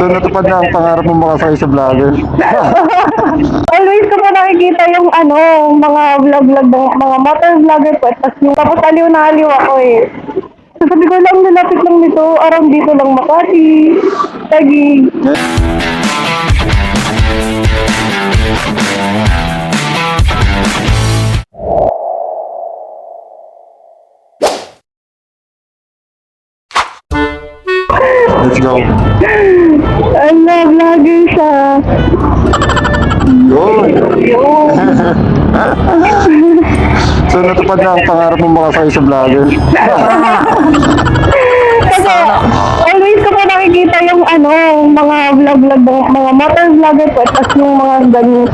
So natupad na ang pangarap mo makasakay sa vlogger. Always ko pa nakikita yung mga vlog-vlog, mga motor vlogger po. Tapos aliw na aliw ako eh. So sabi ko lang, nilapit lang nito, around dito lang Makati, Taguig. Let's go. Vlogger siya. Yun. So natupad na ang pangarap mo makasakay sa vlogger. Kasi always ko pa nakikita yung mga vlog-vlog, mga motor vlogger po. Tapos yung mga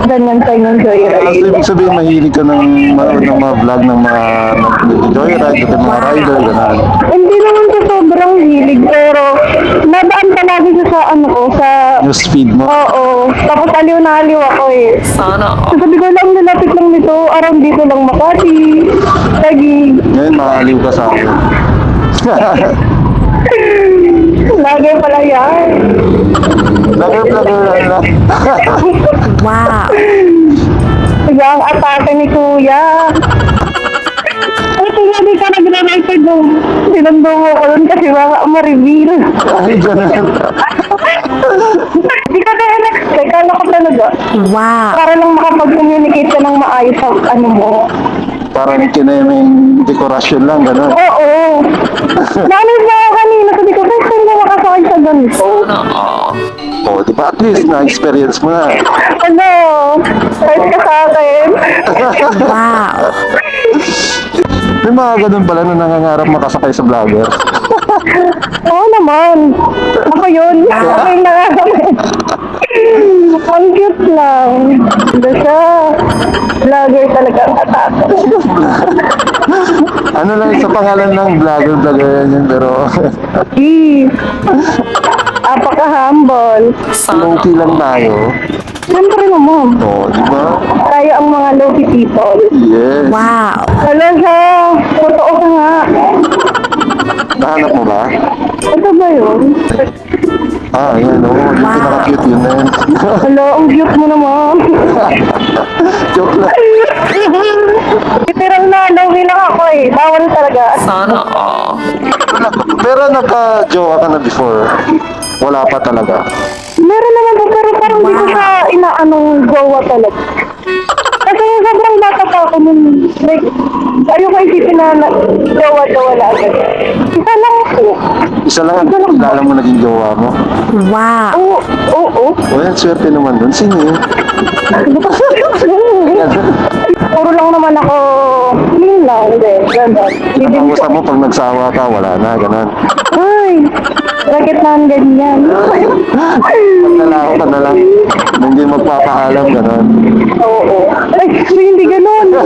ganyan sa inyong joyride. So ibig sabihin mahilig ka ng mga vlog ng mga joyride at mga rider, gano'n. Hindi naman ko sobrang hilig, pero nadaan palagi siya sa sa... Yung speed mo. Oo. Tapos aliw na aliw ako eh. Sana. So sabi ko lang, nilapit lang nito, around dito lang Makati, Taguig. Ngayon makakaliw ka sa akin. Lagi pala yan. Vlogger lang. Wow. Sige, ang atake ni Kuya. Ito nga, di ka nagre-record nung sinundo mo ko nun kasi baka ma-reveal. Ay, gano'n. Di ka kaya next-check, kala ko talaga. Wow. Para lang makapag-communicate ka ng maayos sa mo. Parang kinaming dekorasyon lang, gano'n. Oo. Nanis na ako kanina, sabi ko, first time na makasakay sa ganito. Oh, di ba at least na-experience mo na. First ka sa akin. Wow. May mga ganun pala na nangangarap makasakay sa vlogger. Oo naman. Ako yun. Ako yung nangangarap. Ang cute lang. Hindi siya. Vlogger talaga ang atake. Ano lang sa pangalan ng vlogger yan pero Apaka-humble. low-key lang tayo. Siyempre naman. Oh, di ba? Tayo ang mga low-key people. Yes. Wow. Wala siya. Totoo ka nga. Nahanap mo ba? Ito ba yun? Ayan, oh. Yung pinaka-cute yun na yun. Hala, ang cute mo naman. Joke lang. Pero low-key lang ako eh. Bawal talaga. Sana. Pero nagka-joke ka na before. Wala pa talaga. Meron naman po, pero parang di ko siya jowa talaga. Kasi sobrang bata pa ako nun. Like, ayoko isipin na jowa agad. Isa lang po. Isa lang ang kilala mo naging jowa mo. Wow. Oo. O yan, swerte naman dun. Sino yun? Puro lang naman ako, yun lang, hindi, gano'n. Ang gusto mo pag nagsawa ka, wala na, ganun. Ay, bakit na ang ganyan? Nalako ka na lang. Hindi magpapaalam, ganun. Oo. Ay, hindi gano'n.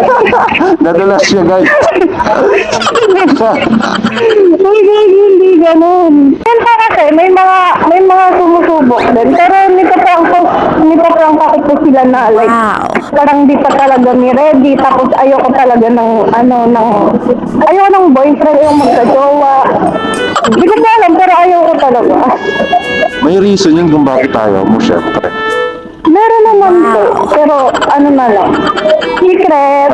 Nadulas siya, guys. Ay, hindi gano'n. Yan pa kasi, may mga sumusubok din. Pero nito kakit ko sila na, like, Wow. parang di pa talaga ni ready. Tapos ayoko talaga ayoko ng boyfriend, ayoko magka-jowa. Hindi ko pa alam, pero ayoko talaga. May reason yun kung bakit ayaw mo, syempre. Meron naman po, pero na lang. Secret.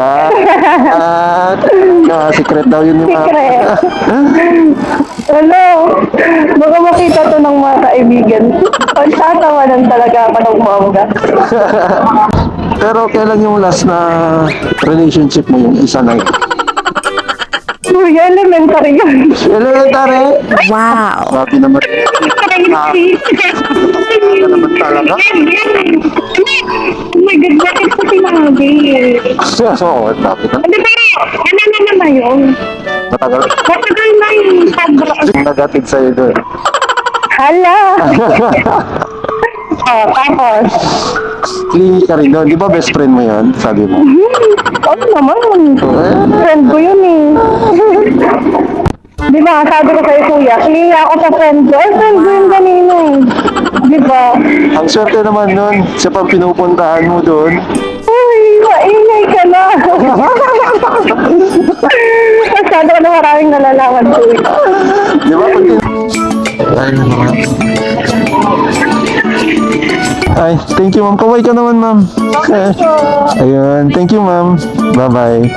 Secret daw yun yung Secret. Hello. Baka makita to ng mga kaibigan. Pagtatawanan talaga ako ng bongga. Pero kailan yung last na relationship mo yung isa na yun? Uy, elementary yun. Elementary? Wow. Sabi naman. Ka naman talaga. Oh my God, bakit ko sinabi? Oo, sabi naman. Hindi pero, na yun? Matagal. Matagal na yun. Sobra. Nagatid sa'yo doon. Hala. Tapos. Clingy ka rin doon. Di ba best friend mo yun? Sabi mo. Oo naman. Friend ko yun eh. Di ba, sabi ko sa'yo kuya, clingy ako sa friend ko. Eh, friend ko yung kanina eh. Di ba? Ang swerte naman nun, sa pag pinupuntahan mo doon. Uy, maingay ka na. Masyado ka na maraming nalalaman ko. Di ba? Pag Ay, thank you ma'am. Kaway ka naman ma'am. Ayun, thank you ma'am. Bye-bye.